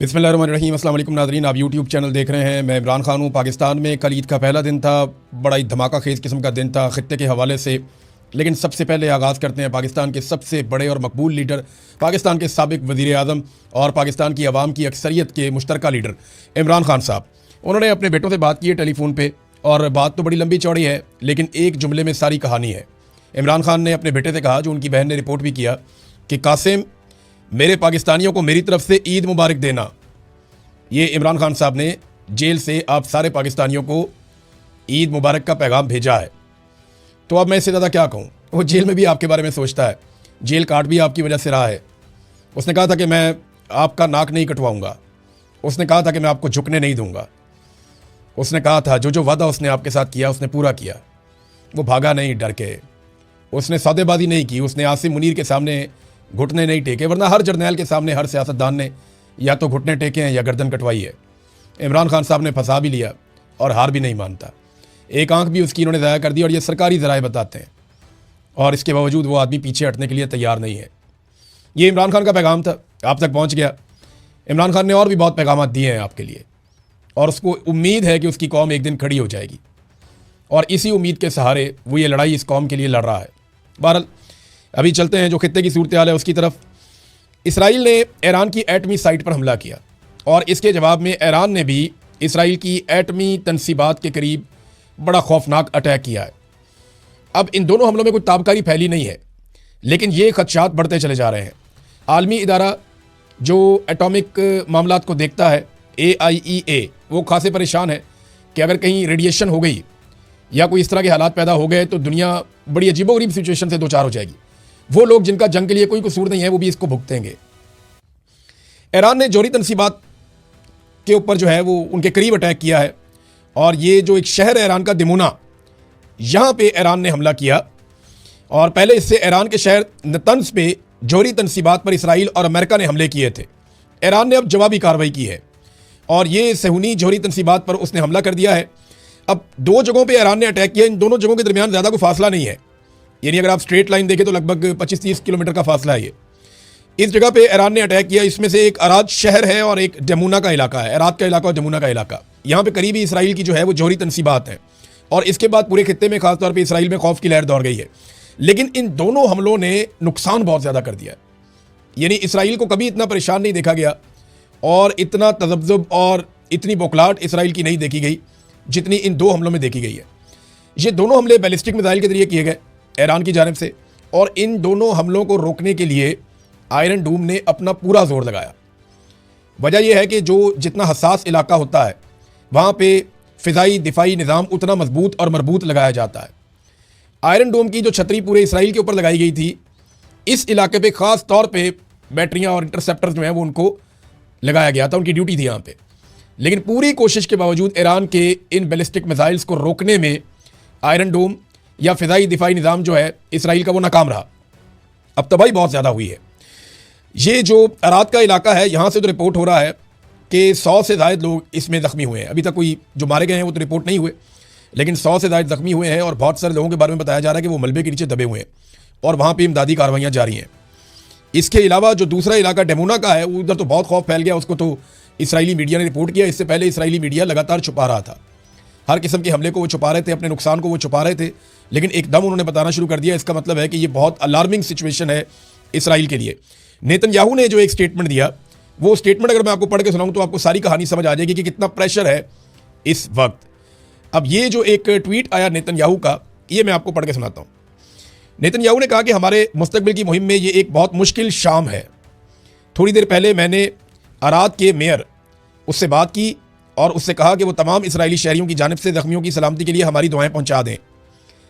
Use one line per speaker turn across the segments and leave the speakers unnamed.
बिस्मिल्लाहिर्रहमानिर्रहीम। अस्सलाम वालेकुम नाज़रीन, आप यूट्यूब चैनल देख रहे हैं। मैं इमरान खान हूँ। पाकिस्तान में कल ईद का पहला दिन था, बड़ा ही धमाका खेज़ किस्म का दिन था ख़ित्ते के हवाले से। लेकिन सबसे पहले आगाज़ करते हैं पाकिस्तान के सबसे बड़े और मकबूल लीडर, पाकिस्तान के साबिक़ वज़ीर आज़म और पाकिस्तान की आवाम की अक्सरियत के मुश्तरका लीडर इमरान खान साहब। उन्होंने अपने बेटों से बात की है टेलीफोन पर, और बात तो बड़ी लंबी चौड़ी है, लेकिन एक जुमले में सारी कहानी है। इमरान खान ने अपने बेटे से कहा, जो उनकी बहन ने रिपोर्ट भी किया, कि कासिम, मेरे पाकिस्तानियों को मेरी तरफ से ईद मुबारक देना। ये इमरान खान साहब ने जेल से आप सारे पाकिस्तानियों को ईद मुबारक का पैगाम भेजा है। तो अब मैं इससे ज़्यादा क्या कहूँ। वो जेल में भी आपके बारे में सोचता है, जेल काट भी आपकी वजह से रहा है। उसने कहा था कि मैं आपका नाक नहीं कटवाऊँगा, उसने कहा था कि मैं आपको झुकने नहीं दूँगा, उसने कहा था जो जो वादा उसने आपके साथ किया उसने पूरा किया। वो भागा नहीं डर के, उसने सौदेबाजी नहीं की, उसने आसिम मुनीर के सामने घुटने नहीं टेके, वरना हर जर्नैल के सामने हर सियासतदान ने या तो घुटने टेके हैं या गर्दन कटवाई है। इमरान खान साहब ने फंसा भी लिया और हार भी नहीं मानता। एक आंख भी उसकी इन्होंने ज़ाया कर दी, और ये सरकारी ज़राए बताते हैं, और इसके बावजूद वो आदमी पीछे हटने के लिए तैयार नहीं है। ये इमरान खान का पैगाम था, आप तक पहुँच गया। इमरान खान ने और भी बहुत पैगाम दिए हैं आपके लिए, और उसको उम्मीद है कि उसकी कौम एक दिन खड़ी हो जाएगी, और इसी उम्मीद के सहारे वो ये लड़ाई इस कौम के लिए लड़ रहा है। बहरहाल अभी चलते हैं जो खित्ते की सूरत हाल है उसकी तरफ। इसराइल ने ईरान की एटमी साइट पर हमला किया, और इसके जवाब में ईरान ने भी इसराइल की एटमी तनसीबात के करीब बड़ा खौफनाक अटैक किया है। अब इन दोनों हमलों में कोई ताबकारी फैली नहीं है, लेकिन ये खदशात बढ़ते चले जा रहे हैं। आलमी इदारा जो एटॉमिक मामलात को देखता है, AIEA, वो खासे परेशान है कि अगर कहीं रेडिएशन हो गई या कोई इस तरह के हालात पैदा हो गए तो दुनिया बड़ी अजीबोगरीब सिचुएशन से दो चार हो जाएगी। वो लोग जिनका जंग के लिए कोई कसूर नहीं है, वो भी इसको भुगतेंगे। ईरान ने जोहरी तनसीबात के ऊपर जो है वो उनके करीब अटैक किया है, और ये जो एक शहर है ईरान का, दिमुना, यहाँ पे ईरान ने हमला किया। और पहले इससे ईरान के शहर नतंस पे जोहरी तनसीबात पर इसराइल और अमेरिका ने हमले किए थे। ईरान ने अब जवाबी कार्रवाई की है, और ये सहूनी जोहरी तनसीबात पर उसने हमला कर दिया है। अब दो जगहों पर ईरान ने अटैक किया, इन दोनों जगहों के दरमियान ज़्यादा कोई फासला नहीं है, यानी अगर आप स्ट्रेट लाइन देखें तो लगभग 25-30 किलोमीटर का फासला है। ये इस जगह पे ईरान ने अटैक किया। इसमें से एक अराद शहर है और एक जमुना का इलाका है, अराद का इलाका और जमुना का इलाका। यहाँ पे करीबी इसराइल की जो है वो जोहरी तनसीबात है, और इसके बाद पूरे खित्ते में खासतौर पे इसराइल में खौफ की लहर दौड़ गई है। लेकिन इन दोनों हमलों ने नुकसान बहुत ज़्यादा कर दिया है, यानी इसराइल को कभी इतना परेशान नहीं देखा गया, और इतना तज़ब्ज़ुब और इतनी बौखलाहट इसराइल की नहीं देखी गई जितनी इन दो हमलों में देखी गई है। ये दोनों हमले बैलिस्टिक मिसाइल के जरिए किए गए ईरान की जानिब से, और इन दोनों हमलों को रोकने के लिए आयरन डूम ने अपना पूरा जोर लगाया। वजह यह है कि जो जितना हसास इलाका होता है वहाँ पे फ़िज़ाई दिफाई निज़ाम उतना मजबूत और मरबूत लगाया जाता है। आयरन डूम की जो छतरी पूरे इसराइल के ऊपर लगाई गई थी, इस इलाके पे ख़ास तौर पे बैटरियाँ और इंटरसेप्टर्स जो हैं वो उनको लगाया गया था, उनकी ड्यूटी थी यहाँ पे। लेकिन पूरी कोशिश के बावजूद ईरान के इन बैलिस्टिक मिसाइल्स को रोकने में आयरन डोम या फ़िज़ाई दिफाई निज़ाम जो है इसराइल का वो नाकाम रहा। अब तबाही बहुत ज़्यादा हुई है। ये जो अराद का इलाका है, यहाँ से तो रिपोर्ट हो रहा है कि 100 से ज़ायद लोग इसमें ज़ख्मी हुए हैं। अभी तक कोई जो मारे गए हैं वो तो रिपोर्ट नहीं हुए, लेकिन 100 से ज़ायद ज़ख्मी हुए हैं, और बहुत सारे लोगों के बारे में बताया जा रहा है कि वो मलबे के नीचे दबे हुए हैं, और वहाँ पर इमदादी कार्रवाइयाँ जारी हैं। इसके अलावा जो दूसरा इलाका डेमोना का है, उधर तो बहुत खौफ फैल गया, उसको तो इसराइली मीडिया ने रिपोर्ट किया। इससे पहले इसराइली मीडिया लगातार छुपा रहा था, हर किस्म के हमले को वो छुपा रहे थे, अपने नुकसान को वो छुपा रहे थे, लेकिन एकदम उन्होंने बताना शुरू कर दिया। इसका मतलब है कि ये बहुत अलार्मिंग सिचुएशन है इसराइल के लिए। नेतन्याहू ने जो एक स्टेटमेंट दिया, वो स्टेटमेंट अगर मैं आपको पढ़ के सुनाऊं तो आपको सारी कहानी समझ आ जाएगी कि कितना प्रेशर है इस वक्त। अब ये जो एक ट्वीट आया नेतन्याहू का, ये मैं आपको पढ़ के सुनाता हूँ। नेतन्याहू ने कहा कि हमारे मुस्तकबिल की मुहिम में ये एक बहुत मुश्किल शाम है। थोड़ी देर पहले मैंने अराद के मेयर उससे बात की और उससे कहा कि वो तमाम इसराइली शहरियों की जानिब से ज़ख्मियों की सलामती के लिए हमारी दुआएं पहुंचा दें।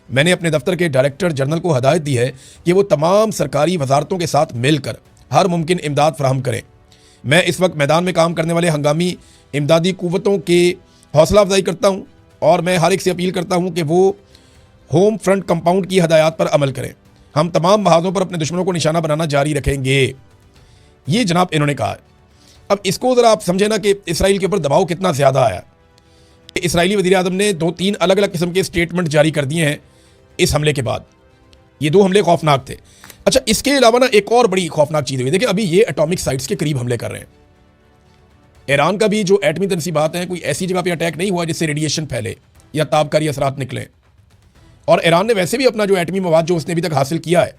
मैंने अपने दफ्तर के डायरेक्टर जनरल को हदायत दी है कि वो तमाम सरकारी वजारतों के साथ मिलकर हर मुमकिन इमदाद फराहम करें। मैं इस वक्त मैदान में काम करने वाले हंगामी इमदादी कुव्वतों के हौसला अफजाई करता हूँ, और मैं हर एक से अपील करता हूँ कि वो होम फ्रंट कंपाउंड की हदायत पर अमल करें। हम तमाम महाजों पर अपने दुश्मनों को निशाना बनाना जारी रखेंगे। ये जनाब इन्होंने कहा है। अब इसको ज़रा आप समझे ना कि इसराइल के ऊपर दबाव कितना ज़्यादा आया। इसराइली वज़ीर आज़म ने 2-3 अलग अलग किस्म के स्टेटमेंट जारी कर दिए हैं इस हमले के बाद। ये दो हमले खौफनाक थे। अच्छा, इसके अलावा ना एक और बड़ी खौफनाक चीज़ हुई। देखिए, अभी ये एटॉमिक साइट्स के करीब हमले कर रहे हैं, ईरान का भी जो एटमी तनसीबात हैं, कोई ऐसी जगह पे अटैक नहीं हुआ जिससे रेडिएशन फैले या ताबकारी असरात निकलें। और ईरान ने वैसे भी अपना जो एटमी मवाद जो उसने अभी तक हासिल किया है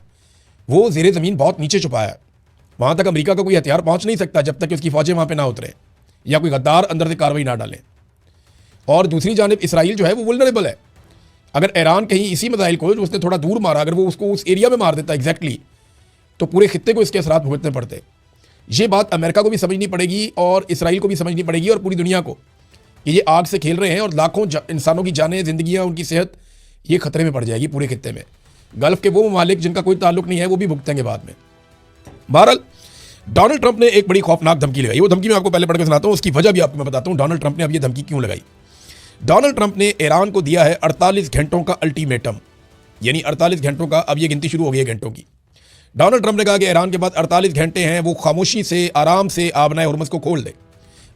वो ज़ेरे ज़मीन बहुत नीचे छुपाया है। वहाँ तक अमेरिका का कोई हथियार पहुँच नहीं सकता जब तक कि उसकी फ़ौजें वहाँ पर ना उतरें या कोई गद्दार अंदर से कार्रवाई ना डालें। और दूसरी जानिब इसराइल जो है वो वल्नरेबल है। अगर ईरान कहीं इसी मिसाइल को जो उसने थोड़ा दूर मारा, अगर वो उसको उस एरिया में मार देता एग्जैक्टली, तो पूरे खित्ते को इसके असरात भुगतने पड़ते। ये बात अमेरिका को भी समझनी पड़ेगी और इसराइल को भी समझनी पड़ेगी और पूरी दुनिया को कि ये आग से खेल रहे हैं और लाखों इंसानों की जानें, जिंदगियां, उनकी सेहत ये खतरे में पड़ जाएगी पूरे खित्ते में। गल्फ के वो ममालिक जिनका कोई ताल्लुक नहीं है वो भी भुगतेंगे बाद में। बहरहाल डोनाल्ड ट्रंप ने एक बड़ी खौफनाक धमकी लगाई। वो धमकी मैं आपको पहले पढ़ के सुनाता हूँ, उसकी वजह भी आपको मैं बताता हूँ डोनाल्ड ट्रंप ने अब ये धमकी क्यों लगाई। डोनाल्ड ट्रंप ने ईरान को दिया है 48 घंटों का अल्टीमेटम, यानी 48 घंटों का, अब ये गिनती शुरू हो गई है घंटों की। डोनाल्ड ट्रंप ने कहा कि ईरान के पास 48 घंटे हैं, वो खामोशी से आराम से आबनाए हुर्मुज़ को खोल दे।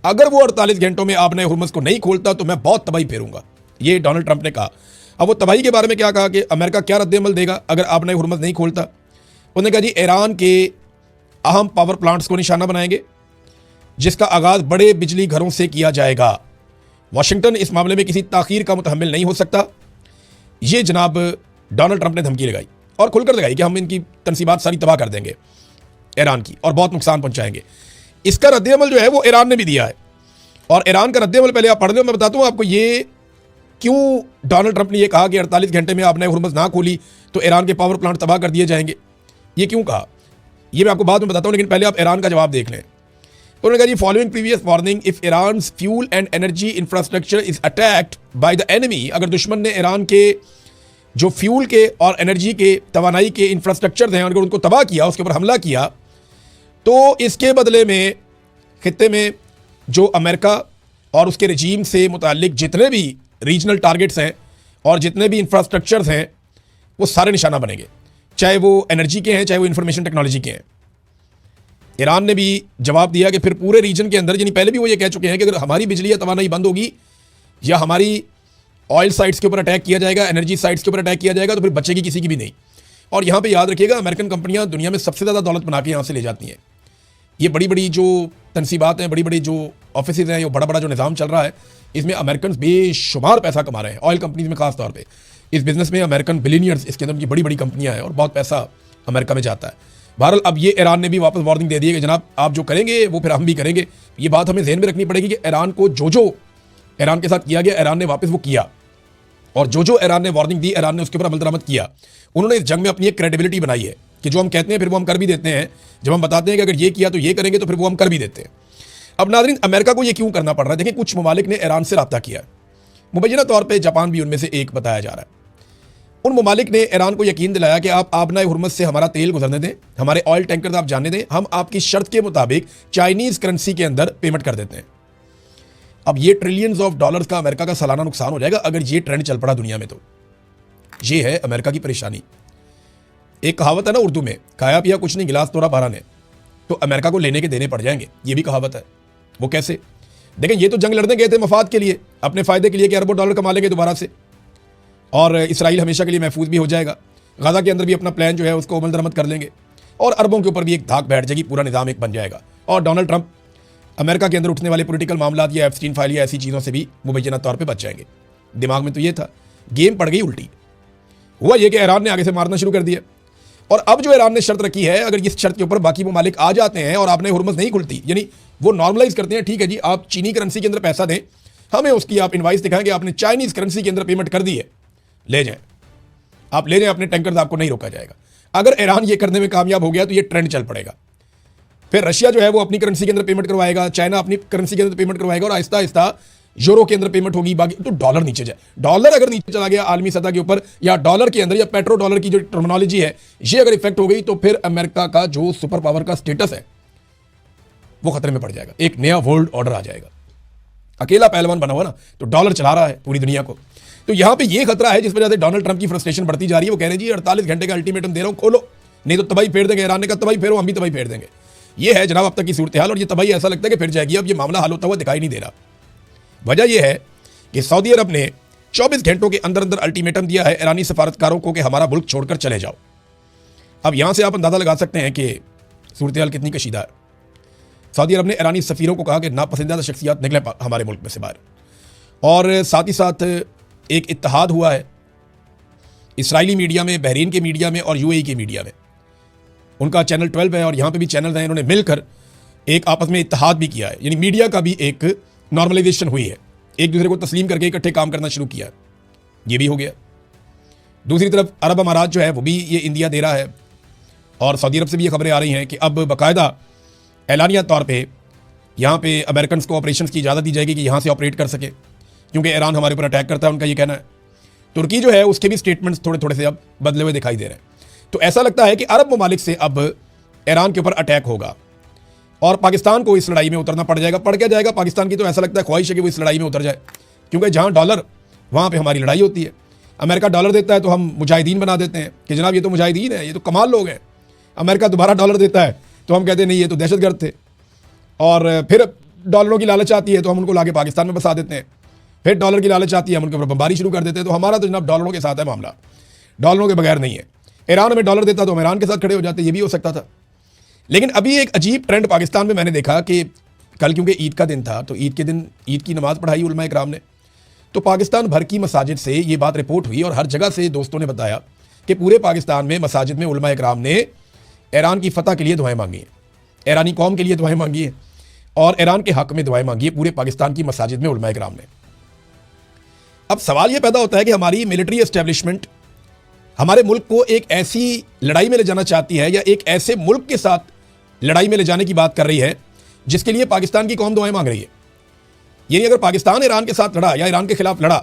अगर वो 48 घंटों में आबनाए हुर्मुज़ को नहीं खोलता तो मैं बहुत तबाही फेरूंगा, ये डोनाल्ड ट्रंप ने कहा। अब वो तबाही के बारे में क्या कहा कि अमेरिका क्या रद्दमल देगा अगर आबनाए हुर्मुज़ नहीं खोलता। उन्होंने कहा जी ईरान के अहम पावर प्लांट्स को निशाना बनाएंगे जिसका आगाज़ बड़े बिजली घरों से किया जाएगा। वाशिंगटन इस मामले में किसी ताखीर का मुतहम्मिल नहीं हो सकता। ये जनाब डोनाल्ड ट्रंप ने धमकी लगाई और खुलकर लगाई कि हम इनकी तनसीबात सारी तबाह कर देंगे ईरान की और बहुत नुकसान पहुंचाएंगे। इसका रद्दमल जो है वो ईरान ने भी दिया है और ईरान का रद्दमल पहले आप पढ़ लो, मैं बताता हूँ आपको ये क्यों डोनाल्ड ट्रंप ने यह कहा कि 48 घंटे में आपने हुर्मुज़ ना खोली तो ईरान के पावर प्लांट तबाह कर दिए जाएंगे। ये क्यों कहा ये मैं आपको बाद में बताता हूँ, लेकिन पहले आप ईरान का जवाब देख लें। तो उन्होंने कहा the following previous warning if Iran fuel and energy infrastructure is attacked by the enemy, अगर दुश्मन ने ईरान के जो फ्यूल के और एनर्जी के तवानाई के इंफ्रास्ट्रक्चर हैं अगर उनको तबाह किया, उसके ऊपर हमला किया, तो इसके बदले में खित्ते में जो अमेरिका और उसके रजीम से मुताल्लिक जितने भी रीजनल टारगेट्स हैं और जितने भी इंफ्रास्ट्रक्चर्स हैं वो सारे निशाना बनेंगे, चाहे वो एनर्जी के हैं चाहे वो इंफॉर्मेशन टेक्नोलॉजी के हैं। ईरान ने भी जवाब दिया कि फिर पूरे रीजन के अंदर, यानी पहले भी वो ये कह चुके हैं कि अगर हमारी बिजली या तवानाई बंद होगी या हमारी ऑयल साइट्स के ऊपर अटैक किया जाएगा, एनर्जी साइट्स के ऊपर अटैक किया जाएगा, तो फिर बचेगी किसी की भी नहीं। और यहाँ पे याद रखिएगा अमेरिकन कंपनियाँ दुनिया में सबसे ज़्यादा दौलत बना के यहाँ से ले जाती हैं। ये बड़ी बड़ी जो तनसीबात हैं, बड़ी बड़ी जो ऑफिस हैं, ये बड़ा बड़ा जो निज़ाम चल रहा है, इसमें अमेरिकन बेशुमार पैसा कमा रहे हैं। ऑयल कंपनीज में खास तौर पर इस बिज़नेस में अमेरिकन बिलियनियर्स, इसके अंदर की बड़ी बड़ी कंपनियाँ हैं और बहुत पैसा अमेरिका में जाता है। बहरहाल अब ये ईरान ने भी वापस वार्निंग दे दी है कि जनाब आप जो करेंगे वो फिर हम भी करेंगे। ये बात हमें ज़हन में रखनी पड़ेगी कि ईरान को जो ईरान के साथ किया गया ईरान ने वापस वो किया, और जो ईरान ने वार्निंग दी ईरान ने उसके ऊपर अमल दरामद किया। उन्होंने इस जंग में अपनी एक क्रेडिबिलिटी बनाई है कि जो हम कहते हैं फिर वो हम कर भी देते हैं। जब हम बताते हैं कि अगर ये किया तो ये करेंगे तो फिर वो हम कर भी देते हैं। अब नाज़रीन अमेरिका को ये क्यों करना पड़ रहा है? देखिए कुछ ममालिक ने ईरान से रब्ता किया, मुबैना तौर पर जापान भी उनमें से एक बताया जा रहा है। उन ममालिक ने ईरान को यकीन दिलाया कि आप आबनाए हुर्मुज़ से हमारा तेल गुजरने दें, हमारे ऑयल टैंकर आप जाने दें, हम आपकी शर्त के मुताबिक चाइनीज़ करेंसी के अंदर पेमेंट कर देते हैं। अब ये ट्रिलियंस ऑफ डॉलर्स का अमेरिका का सालाना नुकसान हो जाएगा अगर ये ट्रेंड चल पड़ा दुनिया में। तो ये है अमेरिका की परेशानी। एक कहावत है ना उर्दू में, खाया पिया कुछ नहीं गिलास तोड़ा 12 ने, तो अमेरिका को लेने के देने पड़ जाएंगे, ये भी कहावत है। वो कैसे? देखें ये तो जंग लड़ने गए थे मफाद के लिए, अपने फ़ायदे के लिए कि अरबों डॉलर कमा लेंगे दोबारा से और इसराइल हमेशा के लिए महफूज भी हो जाएगा। गाज़ा के अंदर भी अपना प्लान जो है उसको अमल दरामद कर लेंगे और अरबों के ऊपर भी एक धाक बैठ जाएगी, पूरा निज़ाम एक बन जाएगा। और डोनाल्ड ट्रंप अमेरिका के अंदर उठने वाले पॉलिटिकल मामला या एप्स्टीन फाइल या ऐसी चीज़ों से भी मुबैना तौर पे बच जाएंगे। दिमाग में तो ये था, गेम पड़ गई उल्टी। हुआ ये कि ईरान ने आगे से मारना शुरू कर दिया और अब जो ईरान ने शर्त रखी है, अगर इस शर्त के ऊपर बाकी ममालिक आ जाते हैं और आपने हुर्मुज़ नहीं खुलती, यानी वो नॉर्मलाइज करते हैं, ठीक है जी आप चीनी करेंसी के अंदर पैसा दें, हमें उसकी आप इनवाइस दिखाएं कि आपने चाइनीज़ करेंसी के अंदर पेमेंट कर दी है, ले जाएं, आप ले जाएं अपने टैंकर्स, आपको नहीं रोका जाएगा। अगर ईरान ये करने में कामयाब हो गया तो ये ट्रेंड चल पड़ेगा। फिर रशिया जो है वो अपनी करेंसी के अंदर पेमेंट करवाएगा, चाइना अपनी करेंसी के अंदर पेमेंट करवाएगा और आहिस्ता आहिस्ता यूरो के अंदर पेमेंट होगी, बाकी तो डॉलर नीचे जाए। डॉलर अगर नीचे चला गया आलमी सतह के ऊपर, या डॉलर के अंदर या पेट्रो डॉलर की जो टर्मिनोलॉजी है ये अगर इफेक्ट हो गई, तो फिर अमेरिका का जो सुपर पावर का स्टेटस है वो खतरे में पड़ जाएगा। एक नया वर्ल्ड ऑर्डर आ जाएगा। अकेला पहलवान बना हुआ ना, तो डॉलर चला रहा है पूरी दुनिया को। तो यहां पे ये खतरा है जिस वजह से डोनाल्ड ट्रंप की फ्रस्ट्रेशन बढ़ती जा रही है। वो कह रहे हैं जी 48 घंटे का अल्टीमेटम दे रहा हूं, खोलो, नहीं तो तबाही फेर देंगे। ईरान ने कहा तबाही फेरो, हम भी तबाही फेर देंगे। ये है जनाब अब तक की सूरत हाल, और ये तबाही ऐसा लगता है कि फिर जाएगी। अब ये मामला हल होता हुआ दिखाई नहीं दे रहा। वजह यह है कि सऊदी अरब ने 24 घंटों के अंदर अंदर अल्टीमेटम दिया है ईरानी सफारतकारों को कि हमारा मुल्क छोड़कर चले जाओ। अब यहां से आप अंदाजा लगा सकते हैं कि सूरत हाल कितनी कशीदा है। सऊदी अरब ने ईरानी सफ़ीरों को कहा कि नापसंदीदा शख्सियात निकले हमारे मुल्क में से बाहर। और साथ ही साथ एक इत्तेहाद हुआ है इसराइली मीडिया में, बहरीन के मीडिया में और यूएई के मीडिया में। उनका चैनल 12 है और यहाँ पे भी चैनल हैं, इन्होंने मिलकर एक आपस में इत्तेहाद भी किया है, यानी मीडिया का भी एक नॉर्मलाइजेशन हुई है, एक दूसरे को तस्लीम करके इकट्ठे काम करना शुरू किया, ये भी हो गया। दूसरी तरफ अरब अमारात जो है वो भी ये इंदिया दे रहा है और सऊदी अरब से भी ये खबरें आ रही हैं कि अब बाकायदा एलानिया तौर पे यहाँ पे अमेरिकन को ऑपरेशंस की इजाज़त दी जाएगी कि यहाँ से ऑपरेट कर सके, क्योंकि ईरान हमारे ऊपर अटैक करता है, उनका ये कहना है। तुर्की जो है उसके भी स्टेटमेंट्स थोड़े थोड़े से अब बदले हुए दिखाई दे रहे हैं। तो ऐसा लगता है कि अरब ममालिक से अब ईरान के ऊपर अटैक होगा और पाकिस्तान को इस लड़ाई में उतरना पड़ जाएगा। पड़ क्या जाएगा पाकिस्तान की, तो ऐसा लगता है ख्वाहिश है कि वो इस लड़ाई में उतर जाए, क्योंकि जहाँ डॉलर वहाँ पर हमारी लड़ाई होती है। अमेरिका डॉलर देता है तो हम मुजाहिदीन बना देते हैं कि जनाब ये तो मुजाहिदीन है, ये तो कमाल लोग हैं। अमेरिका दोबारा डॉलर देता है तो हम कहते हैं नहीं ये तो दहशतगर्द थे, और फिर डॉलरों की लालच आती है तो हम उनको लाके पाकिस्तान में बसा देते हैं। फिर डॉलर की लालच आती है, हम उनके ऊपर बमबारी शुरू कर देते हैं। तो हमारा तो जनाब डॉलरों के साथ है मामला, डॉलरों के बगैर नहीं है। ईरान हमें डॉलर देता तो हम ईरान के साथ खड़े हो जाते, ये भी हो सकता था। लेकिन अभी एक अजीब ट्रेंड पाकिस्तान में मैंने देखा कि कल क्योंकि ईद का दिन था तो ईद के दिन ईद की नमाज़ पढ़ाई उलमा इकराम ने, तो पाकिस्तान भर की मसाजिद से ये बात रिपोर्ट हुई और हर जगह से दोस्तों ने बताया कि पूरे पाकिस्तान में मसाजिद में उलमा इकराम ने ईरान की फतह के लिए दुआएं मांगी हैं, ईरानी कौम के लिए दुआएं मांगी हैं और ईरान के हक में दुआएं मांगी है पूरे पाकिस्तान की मसाजिद में उलमा इकराम ने। अब सवाल यह पैदा होता है कि हमारी मिलिट्री एस्टेब्लिशमेंट हमारे मुल्क को एक ऐसी लड़ाई में ले जाना चाहती है या एक ऐसे मुल्क के साथ लड़ाई में ले जाने की बात कर रही है जिसके लिए पाकिस्तान की कौम दुआएं मांग रही है। यानी अगर पाकिस्तान ईरान के साथ लड़ा या ईरान के खिलाफ लड़ा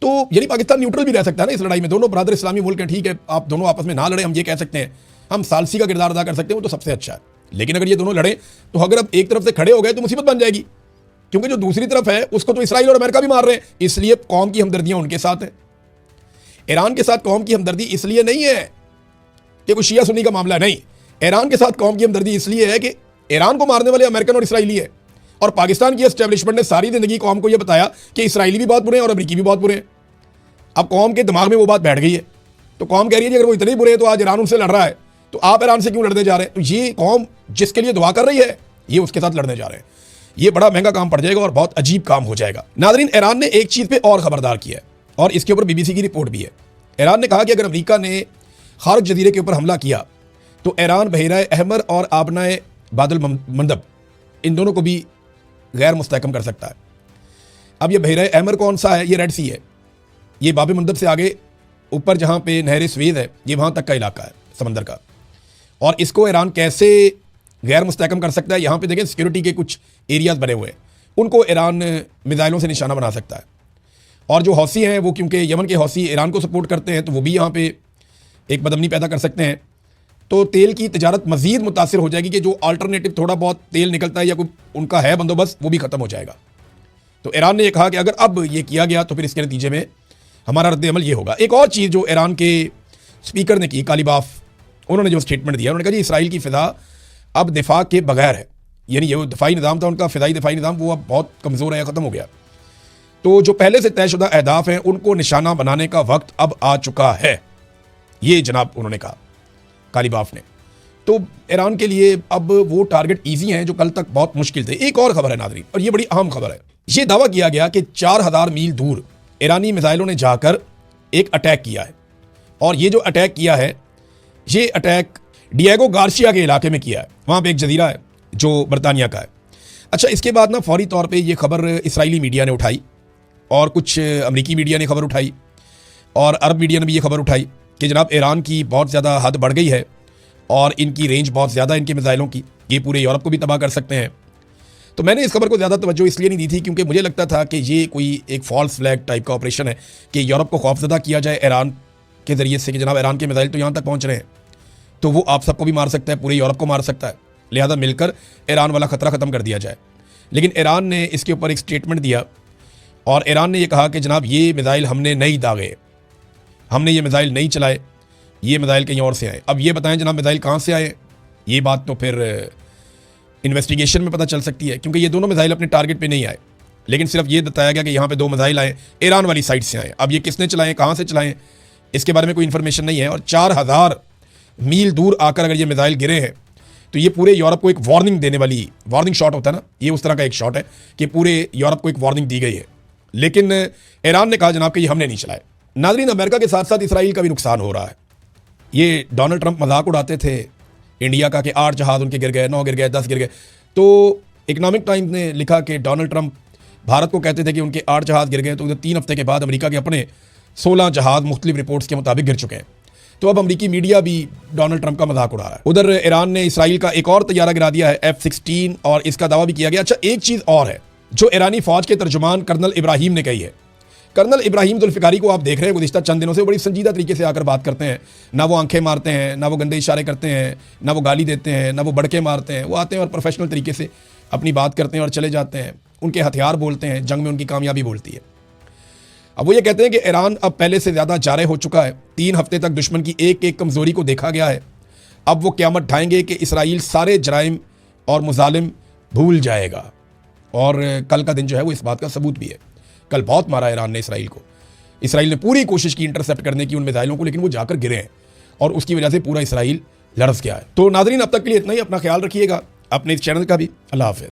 तो यानी पाकिस्तान न्यूट्रल भी रह सकता है ना इस लड़ाई में। दोनों ब्रदर इस्लामी मुल्क हैं, ठीक है, आप दोनों आपस में ना लड़े, हम ये कह सकते हैं, हम सालसी का किरदार अदा कर सकते हैं, वो तो सबसे अच्छा है। लेकिन अगर ये दोनों लड़े तो अगर अब एक तरफ से खड़े हो गए तो मुसीबत बन जाएगी, क्योंकि जो दूसरी तरफ है उसको तो इसराइल और अमेरिका भी मार रहे हैं। इसलिए कौम की हमदर्दियां उनके साथ है। ईरान के साथ कौम की हमदर्दी इसलिए नहीं है कि कोई शिया सुन्नी का मामला है, नहीं। ईरान के साथ कौम की हमदर्दी इसलिए है कि ईरान को मारने वाले अमेरिकन और इसराइली है, और पाकिस्तान की एस्टेब्लिशमेंट ने सारी जिंदगी कौम को यह बताया कि इसराइली भी बहुत बुरे हैं और अमेरिकी भी बहुत बुरे हैं। अब कौम के दिमाग में वो बात बैठ गई है, तो कौम कह रही है कि अगर वो इतने बुरे हैं तो आज ईरान उनसे लड़ रहा है, तो आप ईरान से क्यों लड़ने जा रहे हैं? तो ये कौम जिसके लिए दुआ कर रही है ये उसके साथ लड़ने जा रहे हैं। ये बड़ा महंगा काम पड़ जाएगा और बहुत अजीब काम हो जाएगा। नाज़रीन, ईरान ने एक चीज़ पे और खबरदार किया है और इसके ऊपर बीबीसी की रिपोर्ट भी है। ईरान ने कहा कि अगर अमेरिका ने खार्क जजीरे के ऊपर हमला किया तो ईरान बहरा अहमर और आबनाए बादल मंदब इन दोनों को भी गैर मुस्तहकम कर सकता है। अब ये बहरा अहमर कौन सा है? ये रेड सी है, ये बाब मंदब से आगे ऊपर जहाँ पे नहर स्वेद है, ये वहाँ तक का इलाका है समंदर का। और इसको ईरान कैसे गैर मुस्तहकम कर सकता है? यहाँ पे देखें सिक्योरिटी के कुछ एरियाज बने हुए हैं, उनको ईरान मिसाइलों से निशाना बना सकता है। और जो हौसी हैं वो क्योंकि यमन के हौसी ईरान को सपोर्ट करते हैं तो वो भी यहाँ पे एक बदअमनी पैदा कर सकते हैं। तो तेल की तजारत मज़ीद मुतासिर हो जाएगी कि जो अल्टरनेटिव थोड़ा बहुत तेल निकलता है या कोई उनका है बंदोबस्त, वो भी ख़त्म हो जाएगा। तो ईरान ने यह कहा कि अगर अब ये किया गया तो फिर इसके नतीजे में हमारा रद्द-ए-अमल ये होगा। एक और चीज़ जो ईरान के स्पीकर ने की, कालिबाफ, उन्होंने जो स्टेटमेंट दिया, उन्होंने कहा जी इसराइल की फ़िज़ा अब दिफा के बगैर है, यानी ये दिफाई निज़ाम था उनका, फ़िज़ाई दिफाई निज़ाम, वो अब बहुत कमज़ोर है, ख़त्म हो गया। तो जो पहले से तयशुदा अहदाफ हैं उनको निशाना बनाने का वक्त अब आ चुका है, ये जनाब उन्होंने कहा कालिबाफ ने। तो ईरान के लिए अब वो टारगेट ईजी हैं जो कल तक बहुत मुश्किल थे। एक और खबर है नाज़रीन, और ये बड़ी अहम खबर है। ये दावा किया गया कि 4000 मील दूर ईरानी मिसाइलों ने जाकर एक अटैक किया है, और ये जो अटैक किया है ये अटैक डिएगो गार्सिया के इलाके में किया है। वहाँ पे एक जजीरा है जो बरतानिया का है। अच्छा, इसके बाद ना फौरी तौर पे ये खबर इसराइली मीडिया ने उठाई और कुछ अमरीकी मीडिया ने खबर उठाई और अरब मीडिया ने भी ये खबर उठाई कि जनाब ईरान की बहुत ज़्यादा हद बढ़ गई है और इनकी रेंज बहुत ज़्यादा इनके मिसाइलों की, ये पूरे यूरोप को भी तबाह कर सकते हैं। तो मैंने इस खबर को ज़्यादा तवज्जो इसलिए नहीं दी थी क्योंकि मुझे लगता था कि ये कोई एक फॉल्स फ्लैग टाइप का ऑपरेशन है कि यूरोप को खौफजदा किया जाए ईरान के ज़रिए से कि जनाब ईरान के मिसाइल तो यहाँ तक पहुँच रहे हैं तो वो आप सबको भी मार सकता है, पूरे यूरोप को मार सकता है, लिहाजा मिलकर ईरान वाला ख़तरा ख़त्म कर दिया जाए। लेकिन ईरान ने इसके ऊपर एक स्टेटमेंट दिया और ईरान ने यह कहा कि जनाब ये मिसाइल हमने नहीं दागे, हमने ये मिसाइल नहीं चलाए, ये मिसाइल कहीं और से आए। अब ये बताएं जनाब मिसाइल कहाँ से आए, ये बात तो फिर इन्वेस्टिगेशन में पता चल सकती है क्योंकि ये दोनों मिसाइल अपने टारगेट पे नहीं आए, लेकिन सिर्फ ये बताया गया कि यहाँ पे 2 मिसाइल आए, ईरान वाली साइड से आए। अब ये किसने चलाएं, कहाँ से चलाएं, इसके बारे में कोई इन्फॉर्मेशन नहीं है। और 4000 मील दूर आकर अगर ये मिसाइल गिरे हैं तो ये पूरे यूरोप को एक वार्निंग देने वाली, वार्निंग शॉट होता है ना, ये उस तरह का एक शॉट है कि पूरे यूरोप को एक वार्निंग दी गई है। लेकिन ईरान ने कहा जनाब कि ये हमने नहीं चलाए। नाज़रीन, अमेरिका के साथ साथ इसराइल का भी नुकसान हो रहा है। ये डोनाल्ड ट्रंप मजाक उड़ाते थे इंडिया का कि 8 जहाज़ उनके गिर गए, 9 गिर गए, 10 गिर गए। तो इकोनॉमिक टाइम्स ने लिखा कि डोनाल्ड ट्रंप भारत को कहते थे कि उनके 8 जहाज़ गिर गए, तो उधर 3 हफ्ते के बाद अमेरिका के अपने 16 जहाज़ मुख्तलिफ रिपोर्ट्स के मुताबिक गिर चुके हैं। तो अब अमेरिकी मीडिया भी डोनाल्ड ट्रंप का मजाक उड़ा रहा है। उधर ईरान ने इसराइल का एक और तैयारा गिरा दिया है F-16, और इसका दावा भी किया गया। अच्छा, एक चीज़ और है जो ईरानी फौज के तर्जुमान कर्नल इब्राहिम ने कही है। कर्नल इब्राहिम जुल्फ़िकारी को आप देख रहे हैं गुज़िश्ता चंद दिनों से बड़ी संजीदा तरीके से आकर बात करते हैं। ना वो आंखें मारते हैं, ना वो गंदे इशारे करते हैं, ना वो गाली देते हैं, ना वो बड़के मारते हैं। वो आते हैं और प्रोफेशनल तरीके से अपनी बात करते हैं और चले जाते हैं। उनके हथियार बोलते हैं, जंग में उनकी कामयाबी बोलती है। अब वो ये कहते हैं कि ईरान अब पहले से ज़्यादा जारे हो चुका है। 3 हफ्ते तक दुश्मन की एक एक कमज़ोरी को देखा गया है। अब वो क़यामत ढाएंगे कि इसराइल सारे जराइम और मुजालिम भूल जाएगा। और कल का दिन जो है वो इस बात का सबूत भी है। कल बहुत मारा ईरान ने इसराइल को। इसराइल ने पूरी कोशिश की इंटरसेप्ट करने की उन मिसाइलों को, लेकिन वो जाकर गिरे हैं और उसकी वजह से पूरा इसराइल लड़स गया है। तो नाज़रीन, अब तक के लिए इतना ही। अपना ख्याल रखिएगा, अपने इस चैनल का भी। अल्लाह हाफ़िज़।